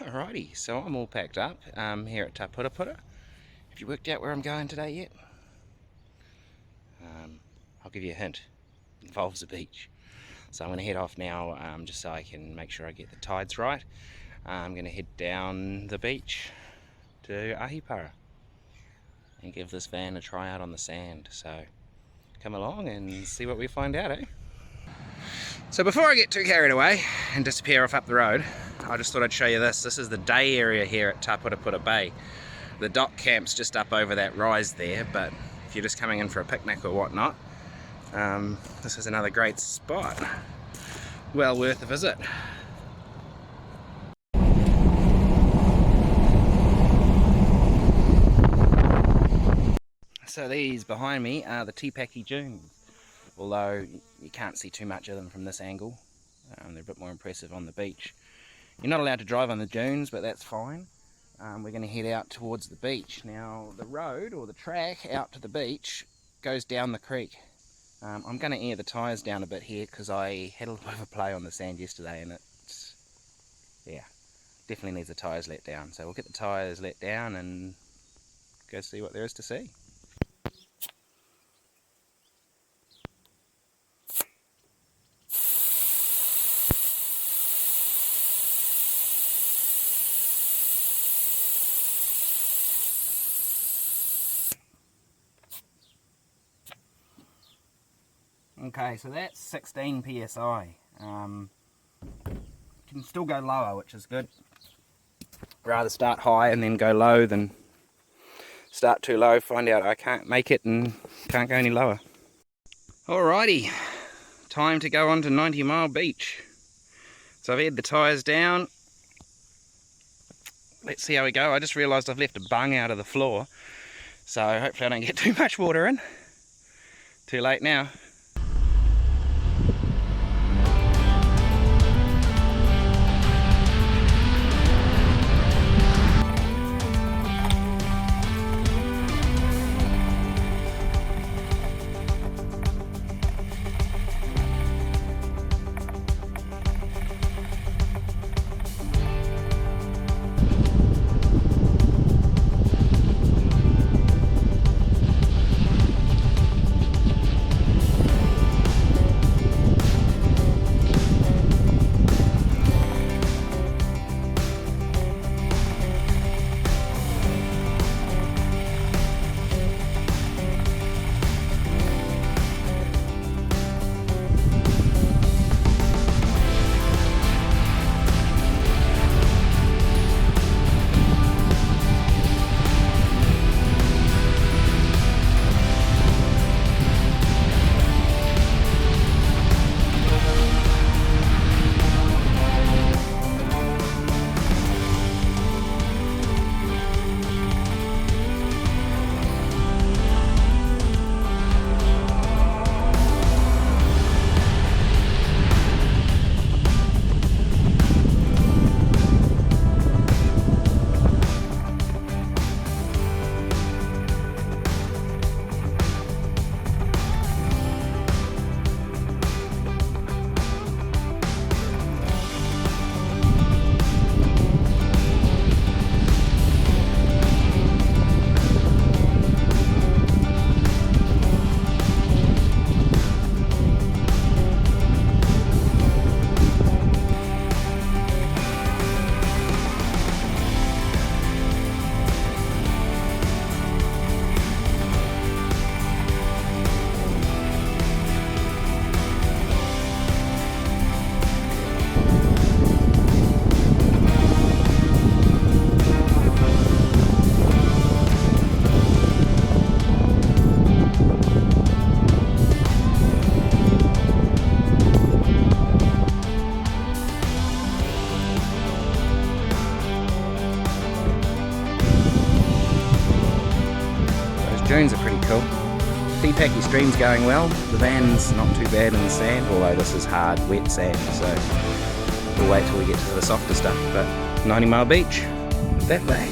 Alrighty, so I'm all packed up here at Taputapura. Have you worked out where I'm going today yet? I'll give you a hint. It involves a beach. So I'm going to head off now just so I can make sure I get the tides right. I'm going to head down the beach to Ahipara and give this van a try out on the sand. So come along and see what we find out, eh? So before I get too carried away and disappear off up the road, I just thought I'd show you this. This is the day area here at Taputapura Bay. The dock camp's just up over that rise there, but if you're just coming in for a picnic or whatnot, this is another great spot. Well worth a visit. So these behind me are the Tipaki dunes, although you can't see too much of them from this angle. They're a bit more impressive on the beach. You're not allowed to drive on the dunes, but that's fine. We're going to head out towards the beach. Now the road, or the track out to the beach, goes down the creek. I'm going to air the tyres down a bit here because I had a little bit of a play on the sand yesterday and it's, yeah, definitely needs the tyres let down. So we'll get the tyres let down and go see what there is to see. Okay, so that's 16 psi. Can still go lower, which is good. Rather start high and then go low than start too low, find out I can't make it and can't go any lower. Alrighty, time to go on to 90 Mile Beach. So I've aired the tyres down. Let's see how we go. I just realised I've left a bung out of the floor, so hopefully I don't get too much water in. Too late now. Dunes are pretty cool. Tipaki stream's going well. The van's not too bad in the sand, although this is hard, wet sand, so we'll wait till we get to the softer stuff. But 90 Mile Beach, that way.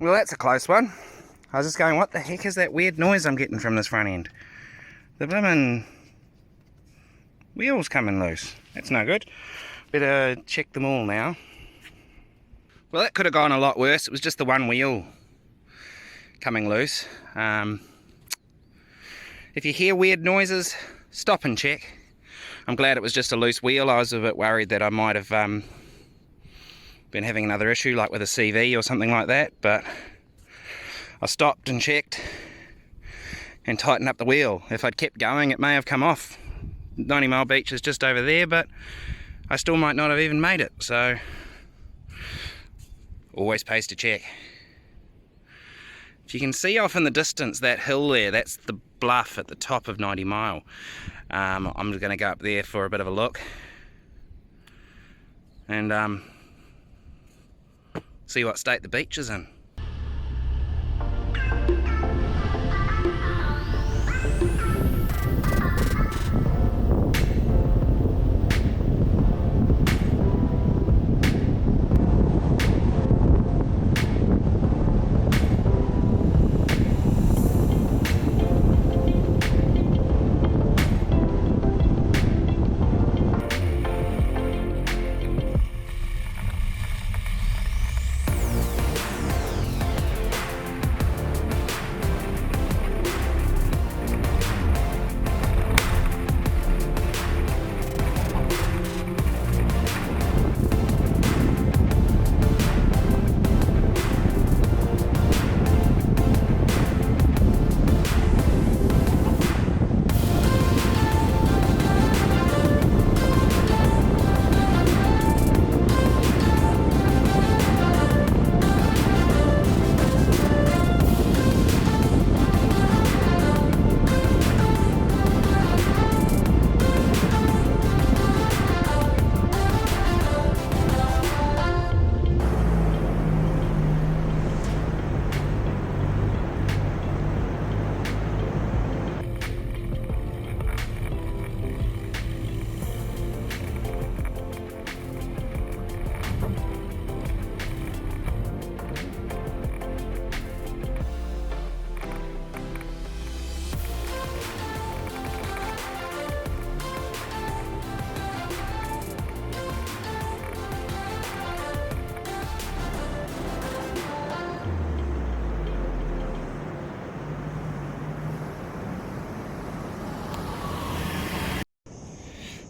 Well, that's a close one. I was just going, what the heck is that weird noise I'm getting from this front end? The blimmin' wheels coming loose. That's no good. Better check them all now. Well, that could have gone a lot worse. It was just the one wheel coming loose. If you hear weird noises, stop and check. I'm glad it was just a loose wheel. I was a bit worried that I might have been having another issue, like with a CV or something like that, but I stopped and checked and tightened up the wheel. If I'd kept going, it may have come off. 90 Mile Beach is just over there, but I still might not have even made it, so always pays to check. If you can see off in the distance that hill there, that's the Bluff at the top of 90 Mile. I'm just going to go up there for a bit of a look and see what state the beach is in.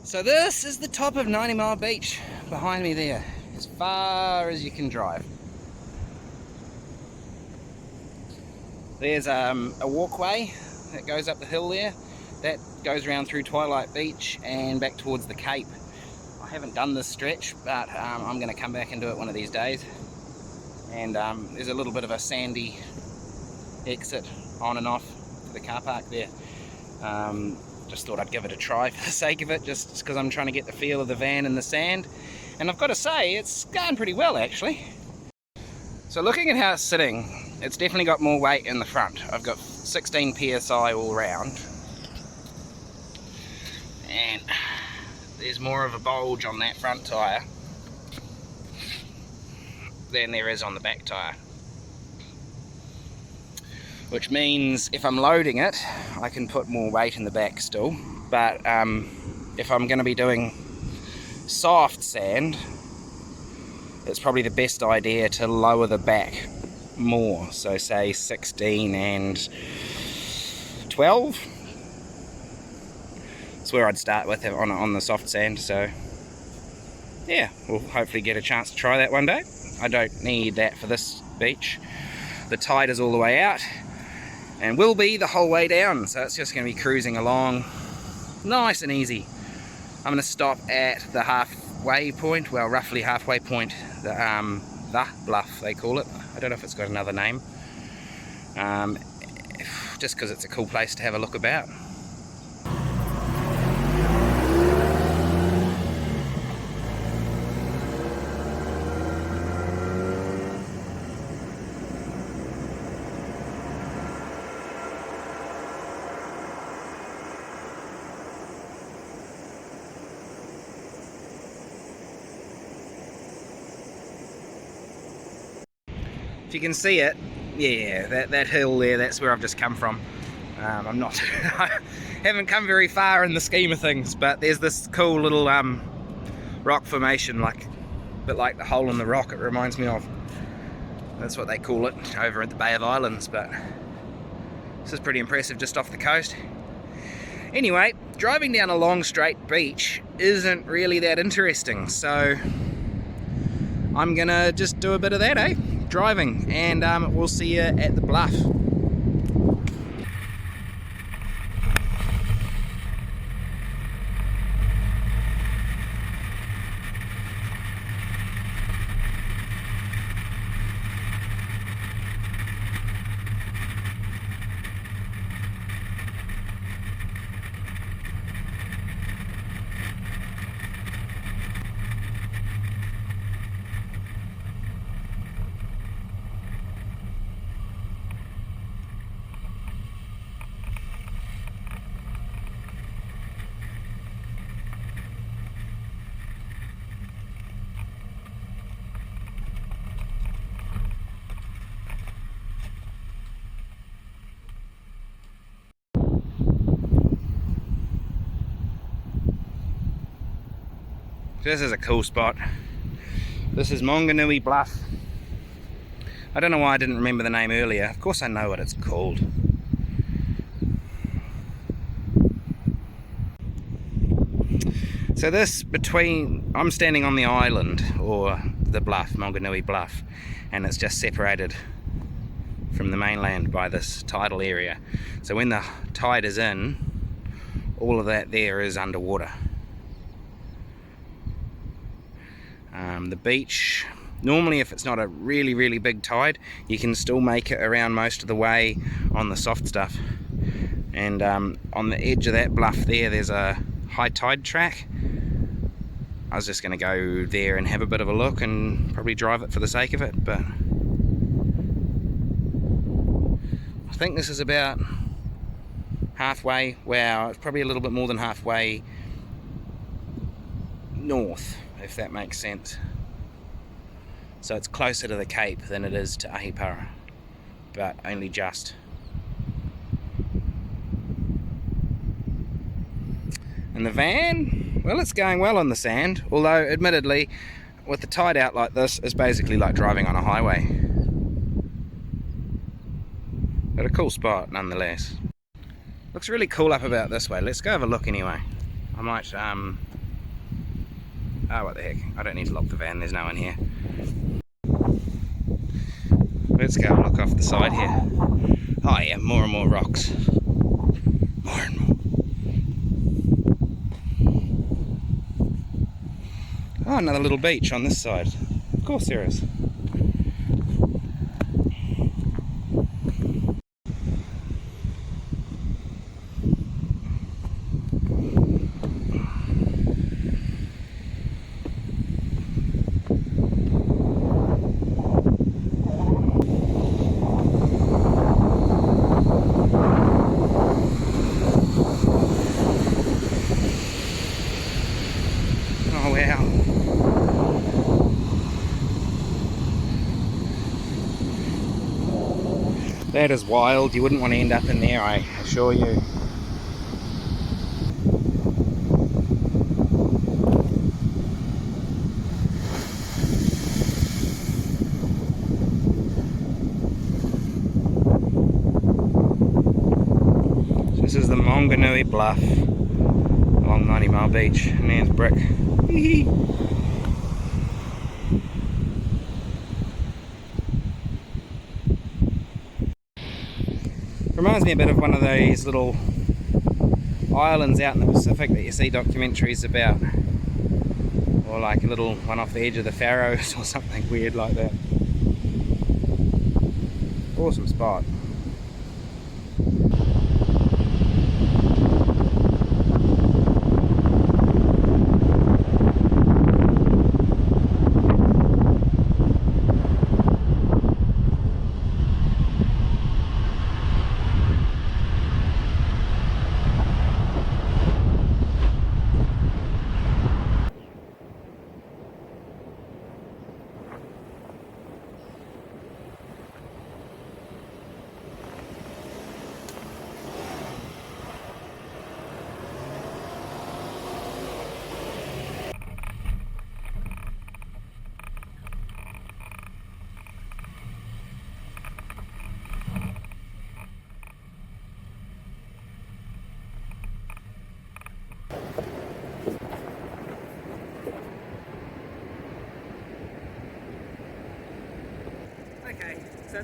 So this is the top of 90 Mile Beach behind me there, as far as you can drive. There's a walkway that goes up the hill there. That goes around through Twilight Beach and back towards the Cape. I haven't done this stretch, but I'm going to come back and do it one of these days. And there's a little bit of a sandy exit on and off to the car park there. Just thought I'd give it a try for the sake of it, just because I'm trying to get the feel of the van in the sand. And I've got to say, it's going pretty well actually. So looking at how it's sitting, it's definitely got more weight in the front. I've got 16 psi all round. And there's more of a bulge on that front tyre than there is on the back tyre. Which means if I'm loading it, I can put more weight in the back still. But if I'm going to be doing soft sand, it's probably the best idea to lower the back more. So say 16 and 12. That's where I'd start with on the soft sand. So yeah, we'll hopefully get a chance to try that one day. I don't need that for this beach. The tide is all the way out and will be the whole way down, so it's just going to be cruising along nice and easy. I'm going to stop at the halfway point, well, roughly halfway point, the Bluff they call it. I don't know if it's got another name, just because it's a cool place to have a look about. If you can see it, yeah, that hill there, that's where I've just come from. I'm not, I haven't come very far in the scheme of things, but there's this cool little rock formation, like a bit like the hole in the rock, it reminds me of. That's what they call it over at the Bay of Islands, but this is pretty impressive just off the coast. Anyway, driving down a long straight beach isn't really that interesting, so I'm gonna just do a bit of that, driving, and we'll see you at the Bluff. This is a cool spot. This is Maunganui Bluff. I don't know why I didn't remember the name earlier. Of course I know what it's called. So I'm standing on the island, or the bluff, Maunganui Bluff, and it's just separated from the mainland by this tidal area. So when the tide is in, all of that there is underwater. The beach, normally if it's not a really big tide, you can still make it around most of the way on the soft stuff. And on the edge of that bluff there's a high tide track. I was just going to go there and have a bit of a look and probably drive it for the sake of it, but I think this is about halfway, wow, it's probably a little bit more than halfway north, if that makes sense. So it's closer to the Cape than it is to Ahipara, but only just. And the van, well, it's going well on the sand, although admittedly with the tide out like this, it's basically like driving on a highway. But a cool spot nonetheless. Looks really cool up about this way. Let's go have a look anyway. I might oh, what the heck, I don't need to lock the van, there's no one here. Let's go look off the side here. Oh yeah, more and more rocks. More and more. Oh, another little beach on this side. Of course there is. That is wild. You wouldn't want to end up in there, I assure you. So this is the Maunganui Bluff along 90 Mile Beach, and there's Brick. Reminds me a bit of one of those little islands out in the Pacific that you see documentaries about, or like a little one off the edge of the Faroes or something weird like that. Awesome spot.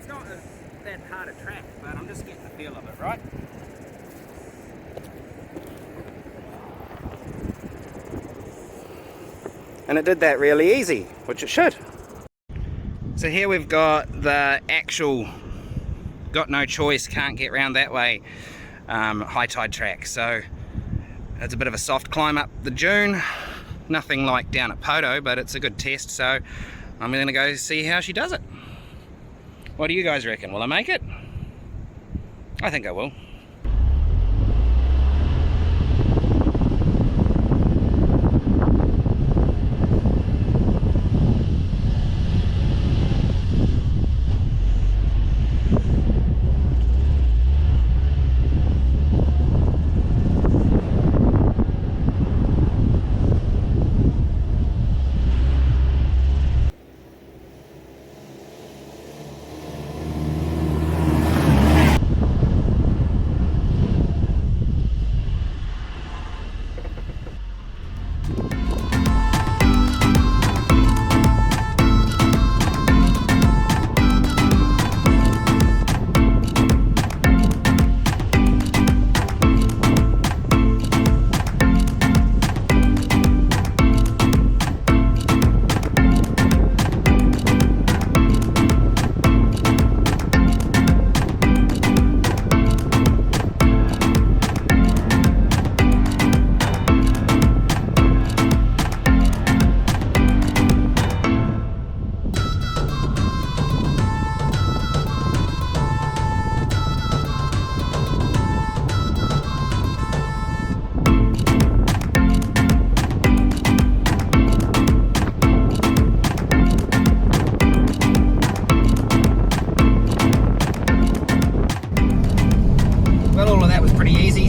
it's not that hard a track, but I'm just getting the feel of it, right? And it did that really easy, which it should. So here we've got the actual got no choice, can't get round that way high tide track. So it's a bit of a soft climb up the dune, nothing like down at Poto, but it's a good test, so I'm gonna go see how she does it. What do you guys reckon? Will I make it? I think I will.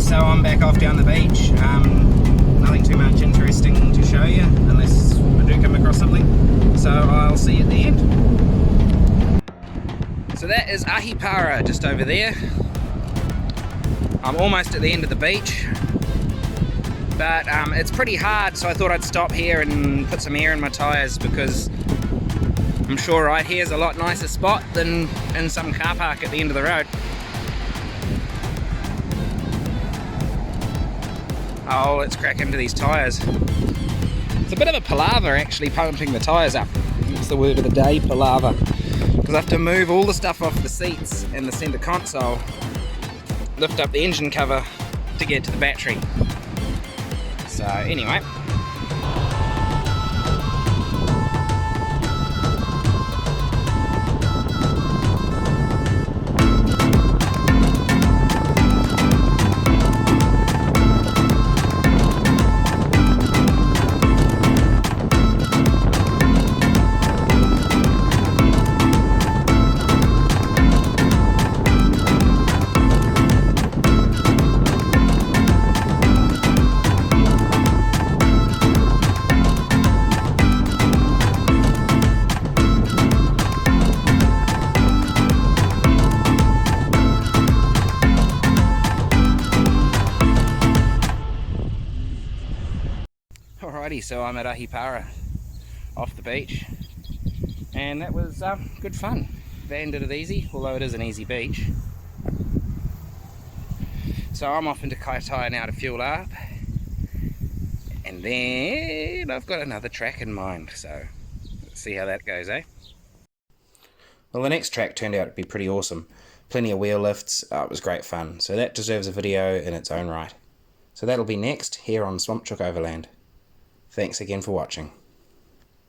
So I'm back off down the beach. Nothing too much interesting to show you unless I do come across something. So I'll see you at the end. So that is Ahipara just over there. I'm almost at the end of the beach, but it's pretty hard, so I thought I'd stop here and put some air in my tyres, because I'm sure right here is a lot nicer spot than in some car park at the end of the road. Oh, let's crack into these tyres. It's a bit of a palaver actually pumping the tyres up. That's the word of the day, palaver. Because I have to move all the stuff off the seats and the centre console, lift up the engine cover to get to the battery. So anyway. Alrighty, so I'm at Ahipara, off the beach, and that was good fun. Van did it easy, although it is an easy beach. So I'm off into Kaitaia now to fuel up, and then I've got another track in mind, so let's see how that goes, eh? Well, the next track turned out to be pretty awesome. Plenty of wheel lifts, it was great fun, so that deserves a video in its own right. So that'll be next, here on SwampChook Overland. Thanks again for watching.